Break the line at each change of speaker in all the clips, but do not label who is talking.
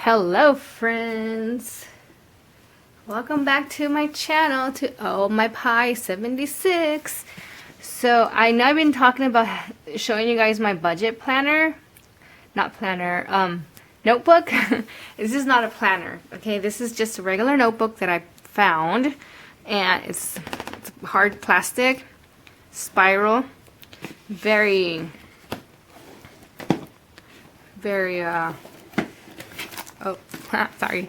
Hello friends, welcome back to my channel, to Oh My Pie 76. So I know I've been talking about showing you guys my budget planner, notebook. This is not a planner, okay? This is just a regular notebook that I found, and it's hard plastic, spiral, very oh, sorry,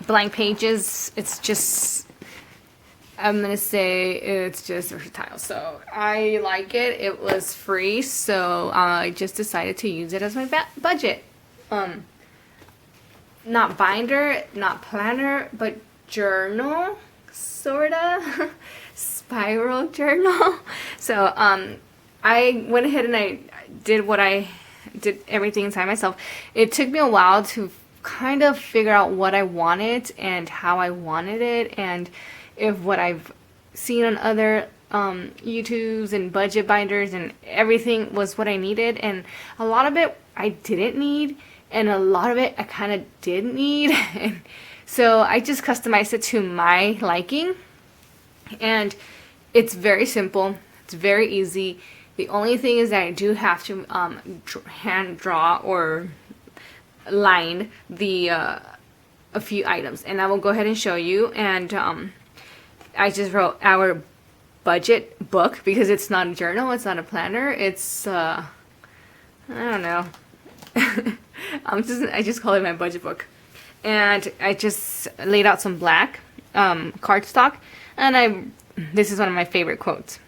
blank pages. It's just, I'm gonna say it's just versatile, so I like it. It was free, so I just decided to use it as my budget. Not binder, not planner, but journal, sorta. Spiral journal. So I went ahead and I did everything inside myself. It took me a while to kind of figure out what I wanted and how I wanted it, and if what I've seen on other YouTubes and budget binders and everything was what I needed. And a lot of it I didn't need, and a lot of it I kind of did need. And so I just customized it to my liking, and it's very simple, it's very easy. The only thing is that I do have to hand draw or line the a few items, and I will go ahead and show you. And I just wrote our budget book because it's not a journal, it's not a planner, it's I don't know. I just call it my budget book. And I just laid out some black cardstock, and this is one of my favorite quotes.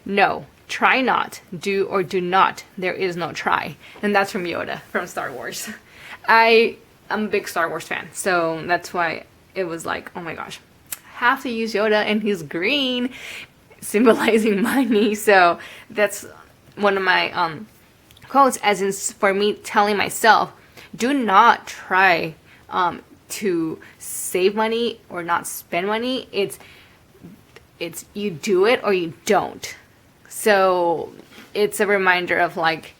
No, try not, do or do not, there is no try. And that's from Yoda from Star Wars. I'm a big Star Wars fan, so that's why it was like, oh my gosh, I have to use Yoda, and he's green, symbolizing money. So that's one of my quotes, as in for me telling myself, do not try to save money or not spend money. It's you do it or you don't. So it's a reminder of like,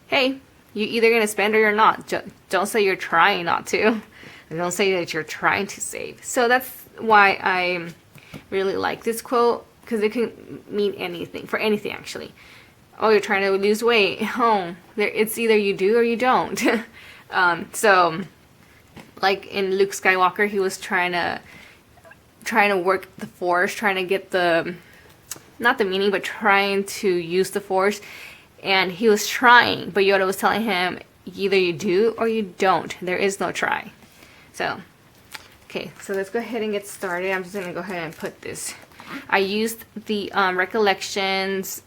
hey, you're either going to spend or you're not. Don't say you're trying not to. Don't say that you're trying to save. So that's why I really like this quote, because it can mean anything, for anything actually. Oh, you're trying to lose weight. Oh, it's either you do or you don't. So like in Luke Skywalker, he was trying to work the Force, trying to get not the meaning, but trying to use the Force. And he was trying, but Yoda was telling him, either you do or you don't. There is no try. So, okay, so let's go ahead and get started. I'm just going to go ahead and put this. I used the Recollections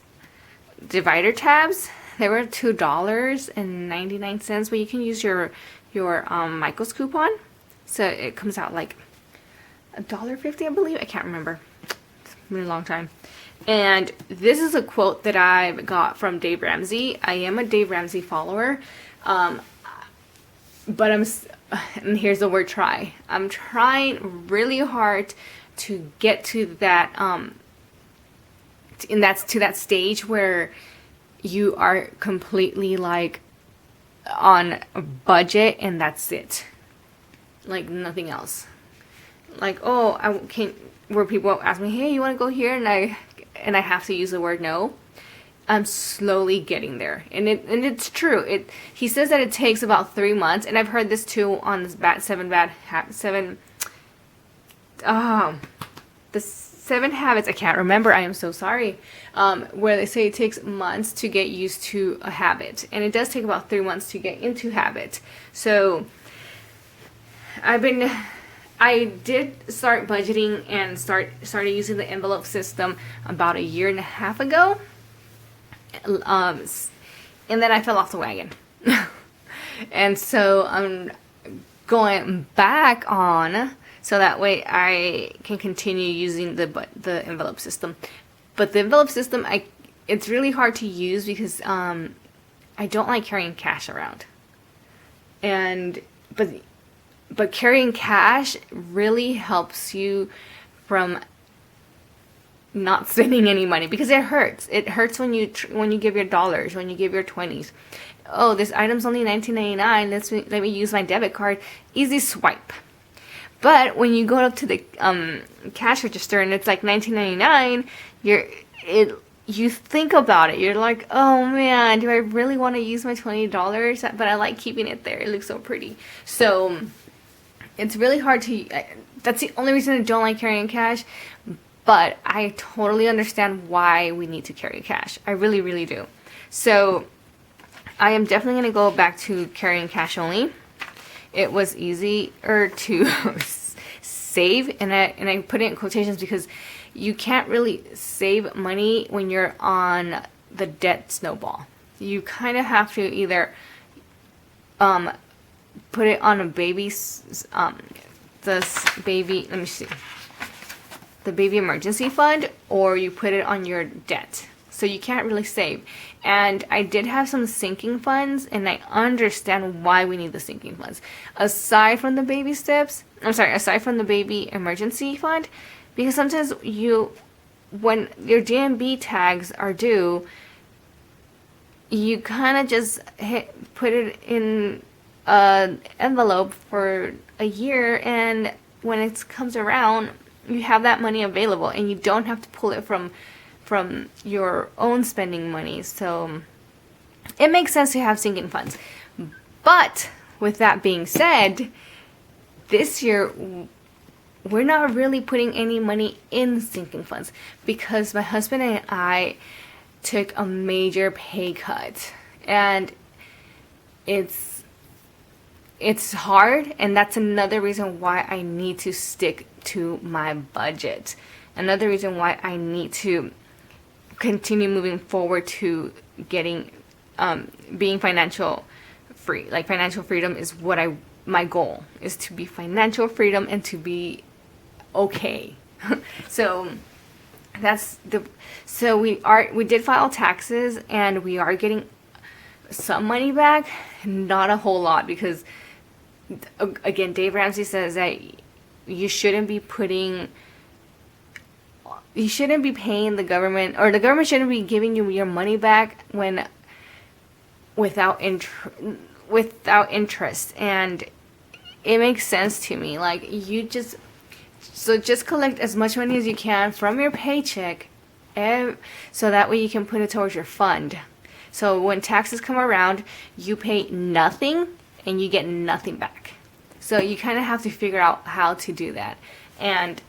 divider tabs. They were $2.99, but you can use your Michael's coupon. So it comes out like $1.50, I believe. I can't remember. It's been a long time. And this is a quote that I got from Dave Ramsey. I am a Dave Ramsey follower, but and here's the word try. I'm trying really hard to get to that to that stage where you are completely like on a budget and that's it, like nothing else. Like, oh, where people ask me, hey, you want to go here, and I have to use the word no. I'm slowly getting there, and it's true. He says that it takes about 3 months, and I've heard this too on this the 7 habits. I can't remember. I am so sorry. Where they say it takes months to get used to a habit, and it does take about 3 months to get into habit. So I did start budgeting and started using the envelope system about 1.5 years ago. And then I fell off the wagon. And so I'm going back on, so that way I can continue using the envelope system. But the envelope system, it's really hard to use because I don't like carrying cash around. But carrying cash really helps you from not spending any money, because it hurts. It hurts when you give your dollars, when you give your 20s. oh, this item's only $19.99. Let me use my debit card. Easy swipe. But when you go up to the cash register and it's like $19.99, you think about it. You're like, oh man, do I really want to use my $20? But I like keeping it there. It looks so pretty. So it's really hard to. That's the only reason I don't like carrying cash. But I totally understand why we need to carry cash. I really, really do. So I am definitely going to go back to carrying cash only. It was easier to save, and I put it in quotations because you can't really save money when you're on the debt snowball. You kind of have to either put it on a baby's let me see, the baby emergency fund, or you put it on your debt. So you can't really save. And I did have some sinking funds, and I understand why we need the sinking funds. Aside from the baby emergency fund, because sometimes when your DMB tags are due, you kind of just put it in an envelope for a year, and when it comes around, you have that money available, and you don't have to pull it from your own spending money. So it makes sense to have sinking funds. But with that being said, this year we're not really putting any money in sinking funds because my husband and I took a major pay cut, and it's hard, and that's another reason why I need to stick to my budget. Another reason why I need to continue moving forward to getting being financial free. Like, financial freedom is my goal is to be financial freedom and to be okay. So we did file taxes, and we are getting some money back, not a whole lot, because again, Dave Ramsey says that you shouldn't be paying the government, or the government shouldn't be giving you your money back without interest. And it makes sense to me. Like, just collect as much money as you can from your paycheck, so that way you can put it towards your fund. So when taxes come around, you pay nothing and you get nothing back. So you kind of have to figure out how to do that. And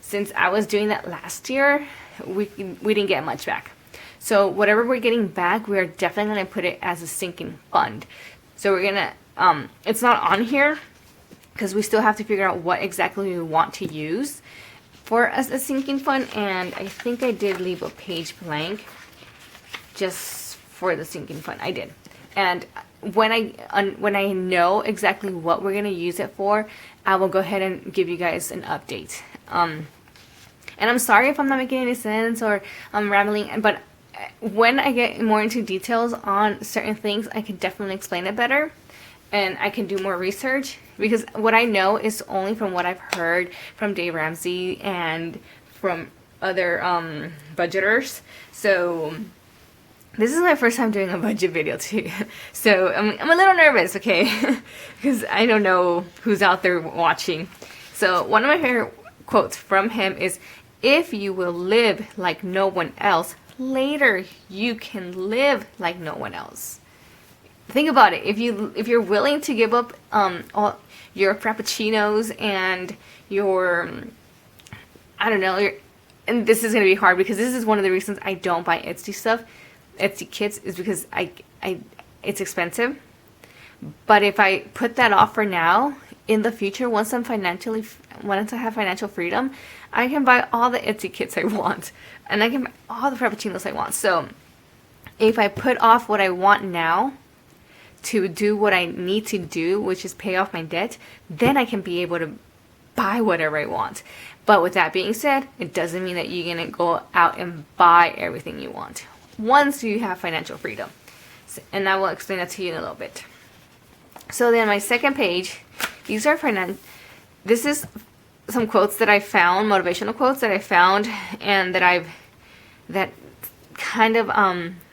since I was doing that last year, we didn't get much back. So whatever we're getting back, we are definitely going to put it as a sinking fund. So we're going to, it's not on here because we still have to figure out what exactly we want to use for as a sinking fund. And I think I did leave a page blank just for the sinking fund. I did. And when I know exactly what we're going to use it for, I will go ahead and give you guys an update. And I'm sorry if I'm not making any sense or I'm rambling, but when I get more into details on certain things, I can definitely explain it better, and I can do more research, because what I know is only from what I've heard from Dave Ramsey and from other budgeters. So this is my first time doing a budget video too. So I'm a little nervous, okay? Because I don't know who's out there watching. So one of my favorite quotes from him is, "If you will live like no one else, later you can live like no one else." Think about it. If you're willing to give up all your frappuccinos and your, I don't know, and this is gonna be hard because this is one of the reasons I don't buy Etsy stuff, Etsy kits, is because it's expensive. But if I put that off for now, in the future, once I have financial freedom, I can buy all the Etsy kits I want, and I can buy all the frappuccinos I want. So if I put off what I want now to do what I need to do, which is pay off my debt, then I can be able to buy whatever I want. But with that being said, it doesn't mean that you're gonna go out and buy everything you want once you have financial freedom. And I will explain that to you in a little bit. So then my second page, these are this is some quotes that I found, motivational quotes that I found, and that kind of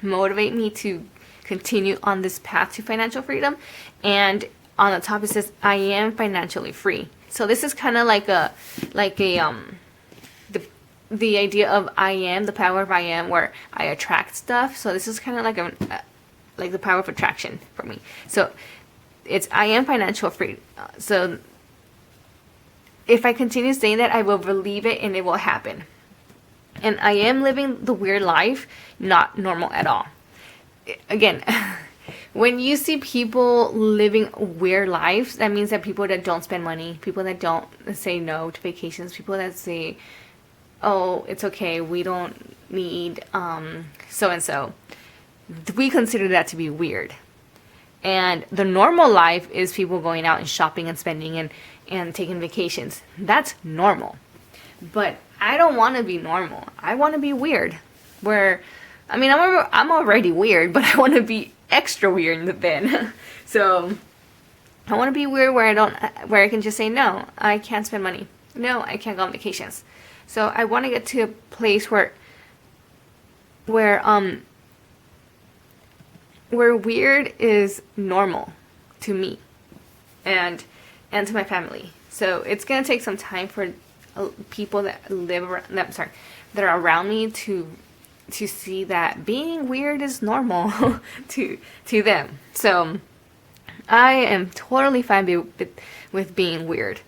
motivate me to continue on this path to financial freedom. And on the top it says, I am financially free. So this is kind of like the idea of I am, the power of I am, where I attract stuff. So this is kind of like the power of attraction for me. So it's I am financial free. So if I continue saying that, I will believe it and it will happen. And I am living the weird life, not normal at all. Again, when you see people living weird lives, that means that people that don't spend money, people that don't say no to vacations, people that say, oh, it's okay, we don't need so and so, we consider that to be weird. And the normal life is people going out and shopping and spending and taking vacations. That's normal. But I don't want to be normal. I want to be weird. Where, I mean, I'm already weird, but I want to be extra weird then. So I want to be weird where I can just say, no, I can't spend money. No, I can't go on vacations. So I want to get to a place where weird is normal to me and to my family. So it's going to take some time for people that that are around me to see that being weird is normal to them. So I am totally fine with being weird.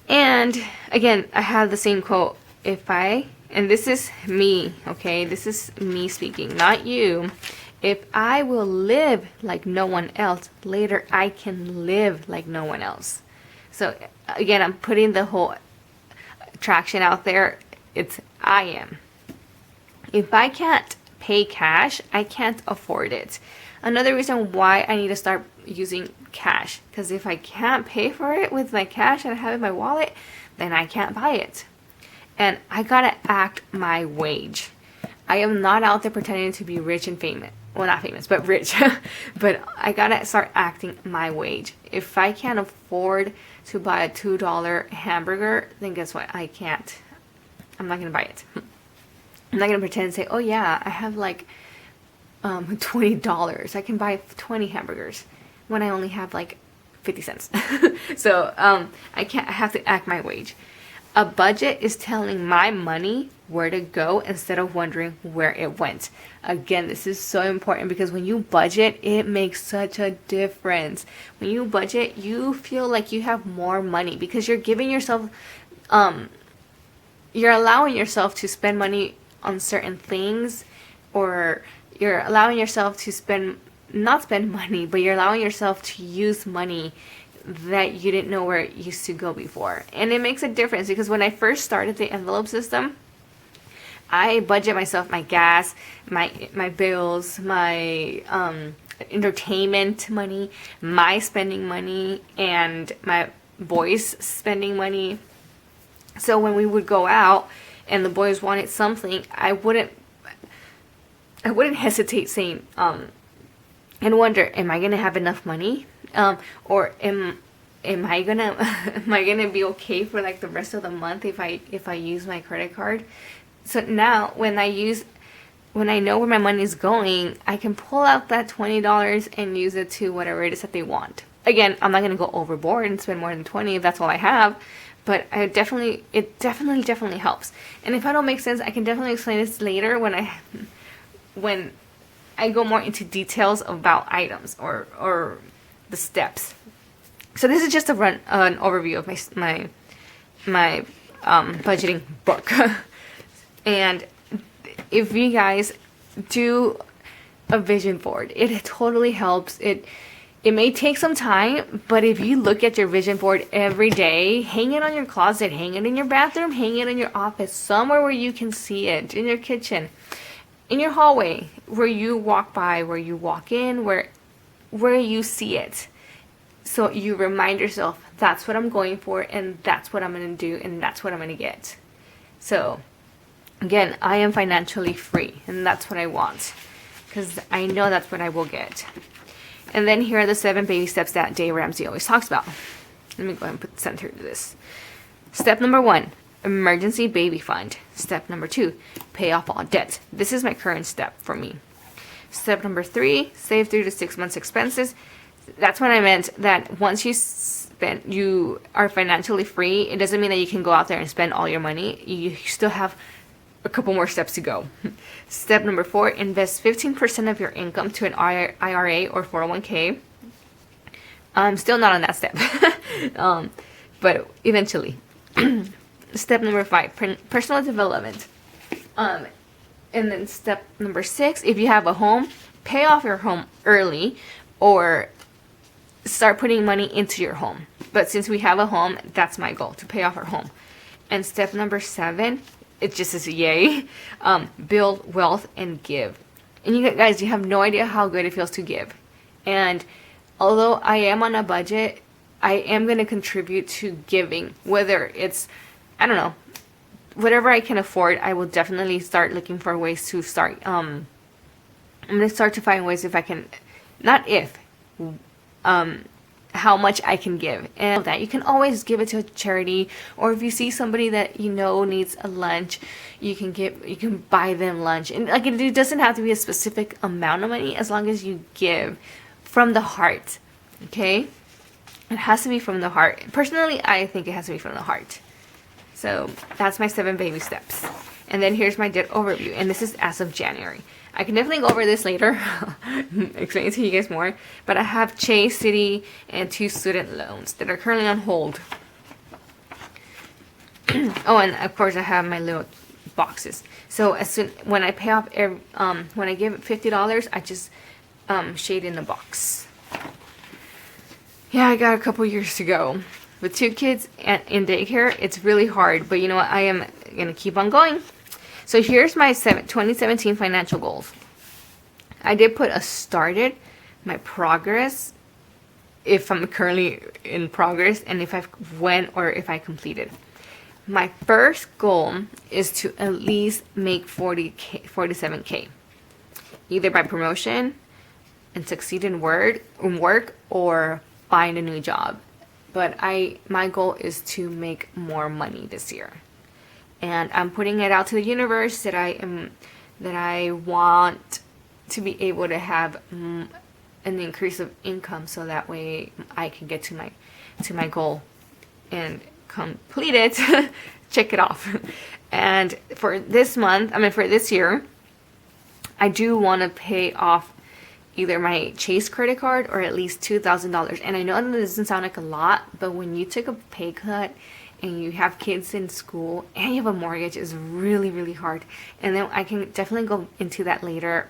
And again, I have the same quote. And this is me, okay? This is me speaking, not you. If I will live like no one else, later I can live like no one else. So again, I'm putting the whole attraction out there. It's I am. If I can't pay cash, I can't afford it. Another reason why I need to start using cash, because if I can't pay for it with my cash and I have it in my wallet, then I can't buy it. And I gotta act my wage. I am not out there pretending to be rich and famous. Well, not famous, but rich. But I gotta start acting my wage. If I can't afford to buy a $2 hamburger, then guess what? I can't. I'm not gonna buy it. I'm not gonna pretend and say, oh yeah, I have like $20. I can buy 20 hamburgers when I only have like 50 cents. So I have to act my wage. A budget is telling my money where to go instead of wondering where it went. Again, this is so important because when you budget, it makes such a difference. When you budget, you feel like you have more money because you're giving yourself, you're allowing yourself to spend money on certain things, or you're allowing yourself to not spend money, but you're allowing yourself to use money that you didn't know where it used to go before. And it makes a difference because when I first started the envelope system, I budget myself my gas, my bills, my entertainment money, my spending money, and my boys' spending money. So when we would go out and the boys wanted something, I wouldn't hesitate saying, and wonder, am I gonna have enough money? Or am I gonna be okay for like the rest of the month if I use my credit card? So now when I know where my money is going, I can pull out that $20 and use it to whatever it is that they want. Again, I'm not gonna go overboard and spend more than 20 if that's all I have, but it definitely helps. And if I don't make sense, I can definitely explain this later when I go more into details about items or the steps. So this is just an overview of my budgeting book. And if you guys do a vision board, it totally helps. It may take some time, but if you look at your vision board every day, hang it on your closet, hang it in your bathroom, hang it in your office, somewhere where you can see it, in your kitchen, in your hallway, where you walk by, where you walk in, where you see it. So you remind yourself, that's what I'm going for, and that's what I'm going to do, and that's what I'm going to get. So again, I am financially free, and that's what I want, because I know that's what I will get. And then here are the 7 baby steps that Dave Ramsey always talks about. Let me go ahead and put center to this. Step number 1, emergency baby fund. Step number 2, pay off all debts. This is my current step for me. Step number 3, save 3 to 6 months expenses. That's what I meant, that once you are financially free, it doesn't mean that you can go out there and spend all your money. You still have a couple more steps to go. Step number 4, invest 15% of your income to an IRA or 401k. I'm still not on that step, but eventually. Step number 5, personal development. And then step number 6, if you have a home, pay off your home early or start putting money into your home. But since we have a home, that's my goal, to pay off our home. And step number 7, it just is a yay, build wealth and give. And you guys, you have no idea how good it feels to give. And although I am on a budget, I am going to contribute to giving, whether it's, I don't know, whatever I can afford. I will definitely start looking for ways to start, I'm going to start to find ways if I can, not if, how much I can give. And that you can always give it to a charity, or if you see somebody that you know needs a lunch, you can buy them lunch. And like, it doesn't have to be a specific amount of money, as long as you give from the heart. Okay? It has to be from the heart. Personally, I think it has to be from the heart. So that's my 7 baby steps. And then here's my debt overview. And this is as of January. I can definitely go over this later, explain it to you guys more. But I have Chase, Citi, and 2 student loans that are currently on hold. Oh, and of course I have my little boxes. So when I pay off, when I give $50, I just shade in the box. Yeah, I got a couple years to go. With 2 kids in daycare, it's really hard. But you know what? I am going to keep on going. So here's my 2017 financial goals. I did put a started, my progress, if I'm currently in progress, and if I went or if I completed. My first goal is to at least make 47K, either by promotion and succeed in work or find a new job. But my goal is to make more money this year. And I'm putting it out to the universe that I want to be able to have an increase of income, so that way I can get to my goal and complete it, check it off. And for this year, I do want to pay off either my Chase credit card or at least $2,000. And I know that doesn't sound like a lot, but when you take a pay cut and you have kids in school and you have a mortgage, is really, really hard. And then I can definitely go into that later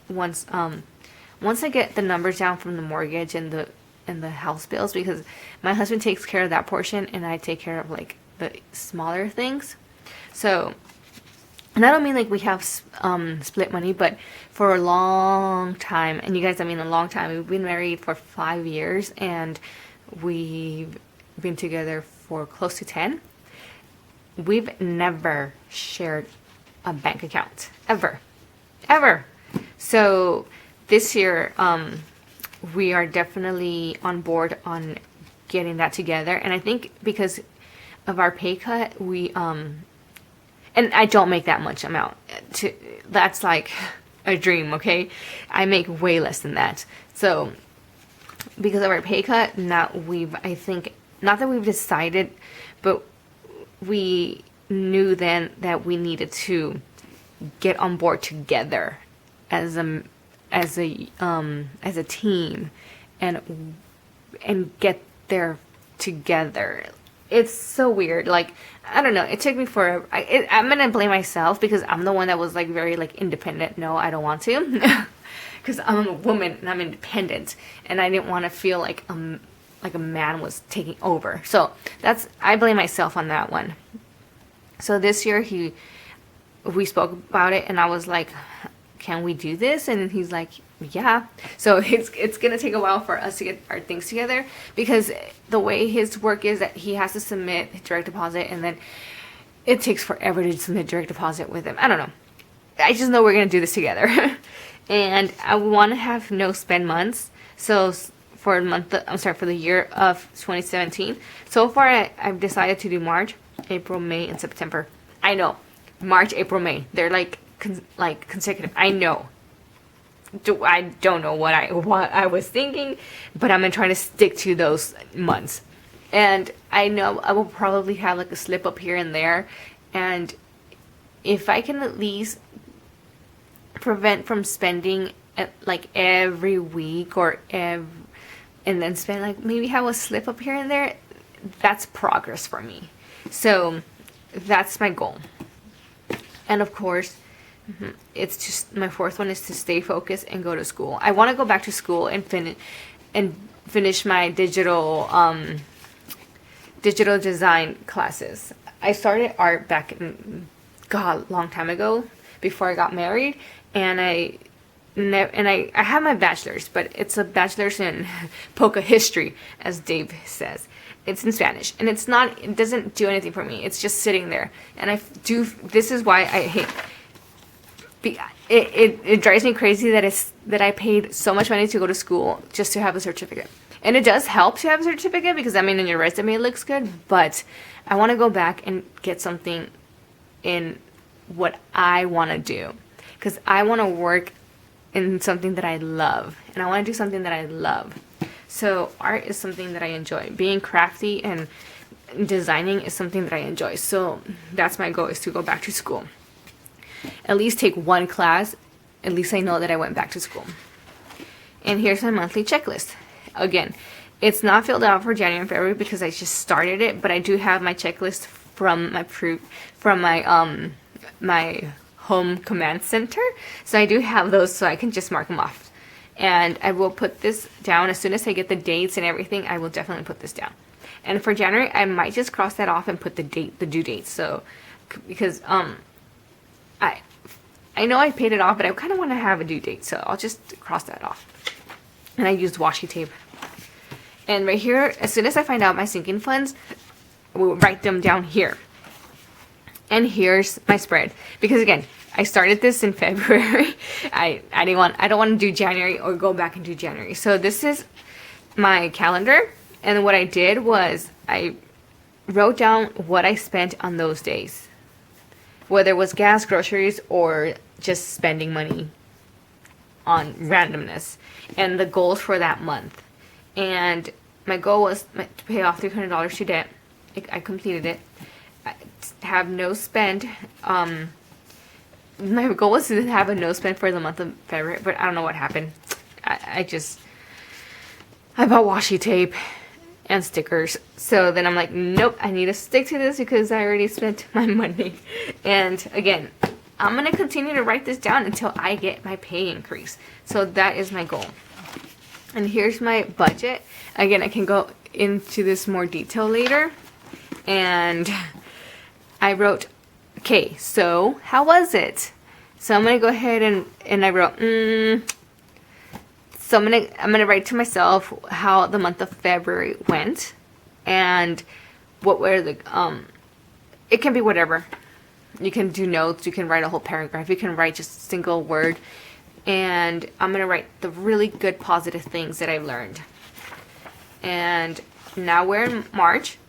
once I get the numbers down from the mortgage and the house bills, because my husband takes care of that portion and I take care of like the smaller things. So, and I don't mean like we have split money, but for a long time, and you guys, I mean a long time, we've been married for 5 years and we've been together for close to 10. We've never shared a bank account, ever. So this year, we are definitely on board on getting that together. And I think because of our pay cut, we and I don't make that much amount. That's like a dream, okay? I make way less than that. So because of our pay cut, I think, not that we've decided, but we knew then that we needed to get on board together as a team and get there together. It's so weird. Like, I don't know. It took me forever. I'm gonna blame myself because I'm the one that was like very like independent. No, I don't want to, because I'm a woman and I'm independent, and I didn't want to feel like a man was taking over. So I blame myself on that one. So this year we spoke about it, and I was like, can we do this? And he's like, yeah. So it's gonna take a while for us to get our things together, because the way his work is that he has to submit direct deposit, and then it takes forever to submit direct deposit with him. I don't know. I just know we're gonna do this together. And I want to have no spend months. So for the year of 2017. So far, I've decided to do March, April, May, and September. I know, March, April, May. They're like consecutive. I know. I don't know what I was thinking, but I'm gonna try to stick to those months. And I know I will probably have like a slip up here and there, and if I can at least prevent from spending like every week and then spend like maybe have a slip up here and there, that's progress for me. So that's my goal. And of course, it's just my fourth one is to stay focused and go to school. I want to go back to school and finish my digital digital design classes. I started art back in God long time ago before I got married, and I have my bachelor's, but it's a bachelor's in Polka history, as Dave says. It's in Spanish, and it doesn't do anything for me. It's just sitting there, and this is why I hate. It drives me crazy that I paid so much money to go to school just to have a certificate. And it does help to have a certificate because, I mean, in your resume it looks good, but I want to go back and get something in what I want to do. Because I want to work in something that I love. And I want to do something that I love. So art is something that I enjoy. Being crafty and designing is something that I enjoy. So that's my goal, is to go back to school. At least take one class. At least I know that I went back to school. And here's my monthly checklist. Again, it's not filled out for January and February because I just started it, but I do have my checklist from my home command center. So I do have those, so I can just mark them off. And I will put this down as soon as I get the dates and everything. I will definitely put this down. And for January, I might just cross that off and put the due date. So because I know I paid it off, but I kind of want to have a due date, so I'll just cross that off. And I used washi tape. And right here, as soon as I find out my sinking funds, we'll write them down here. And here's my spread. Because again, I started this in February. I don't want to do January or go back and do January. So this is my calendar. And what I did was I wrote down what I spent on those days. Whether it was gas, groceries, or just spending money on randomness. And the goals for that month. And my goal was to pay off $300 to debt. I completed it. I have no spend. My goal was to have a no spend for the month of February, but I don't know what happened. I bought washi tape and stickers. So then I'm like, nope, I need to stick to this because I already spent my money. And again, I'm going to continue to write this down until I get my pay increase. So that is my goal. And here's my budget. Again, I can go into this more detail later. And I wrote, okay, so how was it? So I'm going to go ahead and I wrote, so I'm gonna write to myself how the month of February went. And what were the, it can be whatever. You can do notes, you can write a whole paragraph, you can write just a single word. And I'm going to write the really good positive things that I've learned. And now we're in March.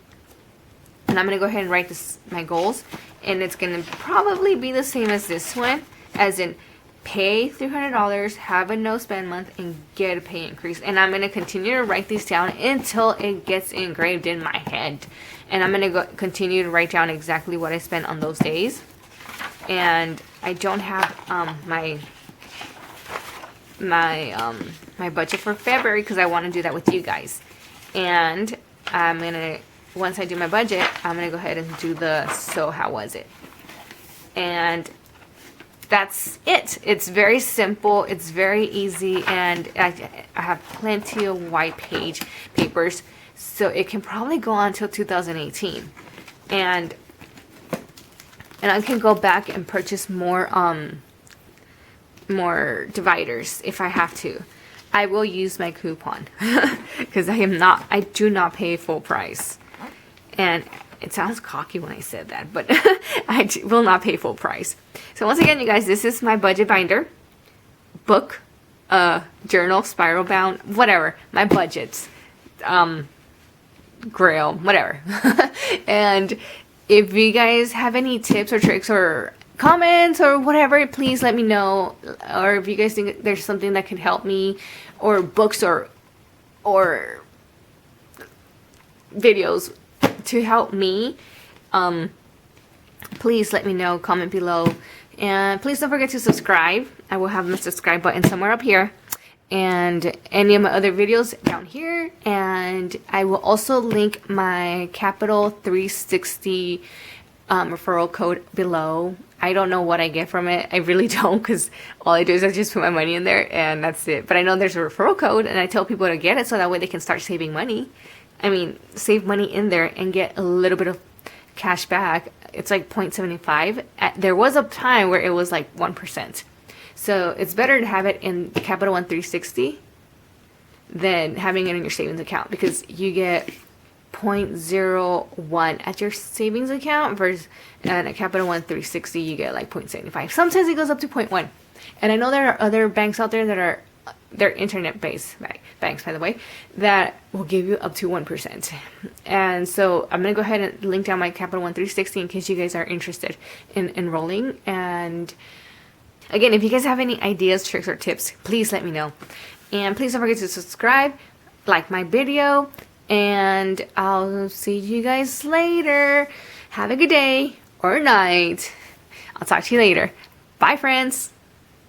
And I'm going to go ahead and write my goals. And it's going to probably be the same as this one. As in, pay $300, have a no spend month, and get a pay increase. And I'm going to continue to write these down until it gets engraved in my head. And I'm going to continue to write down exactly what I spent on those days. And I don't have my budget for February because I want to do that with you guys. And I'm gonna, once I do my budget, I'm gonna go ahead and do the so how was it. And that's it. It's very simple, it's very easy, and I have plenty of white page papers, so it can probably go on until 2018. And I can go back and purchase more dividers if I have to. I will use my coupon because I do not pay full price. And it sounds cocky when I said that, but I will not pay full price. So once again, you guys, this is my budget binder, book, journal, spiral bound, whatever, my budgets, grail, whatever. And if you guys have any tips or tricks or comments or whatever, please let me know. Or if you guys think there's something that could help me, or books or videos to help me, please let me know. Comment below. And please don't forget to subscribe. I will have my subscribe button somewhere up here. And any of my other videos down here. And I will also link my Capital 360 referral code below. I don't know what I get from it. I really don't, because all I do is I just put my money in there and that's it. But I know there's a referral code, and I tell people to get it so that way they can start saving money. I mean, save money in there and get a little bit of cash back. It's like 0.75. There was a time where it was like 1%. So it's better to have it in Capital One 360 than having it in your savings account, because you get 0.01 at your savings account versus at Capital One 360 you get like 0.75. Sometimes it goes up to 0.1. And I know there are other banks out there that are, they're internet based banks, by the way, that will give you up to 1%. And so I'm gonna go ahead and link down my Capital One 360 in case you guys are interested in enrolling. And again, if you guys have any ideas, tricks, or tips, please let me know. And please don't forget to subscribe, like my video, and I'll see you guys later. Have a good day or night. I'll talk to you later. Bye, friends.